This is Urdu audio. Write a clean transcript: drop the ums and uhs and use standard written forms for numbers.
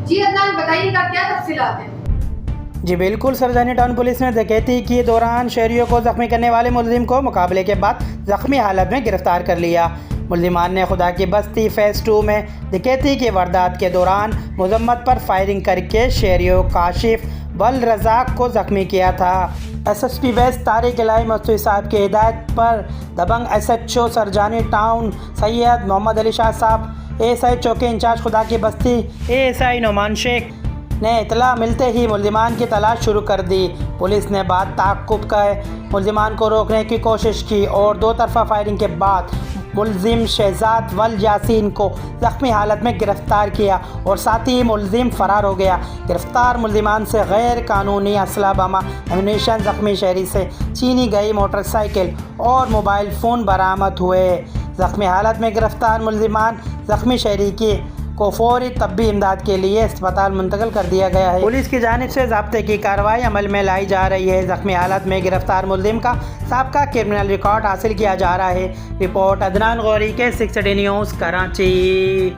جی عدنان بتائیے گا کیا تفصیلات ہیں؟ جی بالکل، سرجانی ٹاؤن پولیس نے ڈکیتی کے دوران شہریوں کو زخمی کرنے والے ملزم کو مقابلے کے بعد زخمی حالت میں گرفتار کر لیا۔ ملزمان نے خدا کی بستی فیز 2 میں ڈکیتی کی واردات کے دوران مذمت پر فائرنگ کر کے شہریوں کاشف بل رزاق کو زخمی کیا تھا۔ S S P West Tariq Elahi Mastoi صاحب کی ہدایت پر دبنگ S H O Surjani Town Syed Muhammad Ali Shah صاحب، اے ایس آئی چوکی انچارج خدا کی بستی اے ایس آئی نعمان شیخ نے اطلاع ملتے ہی ملزمان کی تلاش شروع کر دی۔ پولیس نے بعد تعاقب کے ملزمان کو روکنے کی کوشش کی اور دو طرفہ فائرنگ کے بعد ملزم شہزاد ول یاسین کو زخمی حالت میں گرفتار کیا اور ساتھی ملزم فرار ہو گیا۔ گرفتار ملزمان سے غیر قانونی اسلحہ بم ایمونیشن، زخمی شہری سے چھینی گئی موٹر سائیکل اور موبائل فون برآمد ہوئے۔ زخمی حالت میں گرفتار ملزمان زخمی شہری کو فوری طبی امداد کے لیے اسپتال منتقل کر دیا گیا ہے۔ پولیس کی جانب سے ضابطے کی کارروائی عمل میں لائی جا رہی ہے۔ زخمی حالت میں گرفتار ملزم کا سابقہ کرمنل ریکارڈ حاصل کیا جا رہا ہے۔ رپورٹ عدنان غوری کے 6 نیوز کراچی۔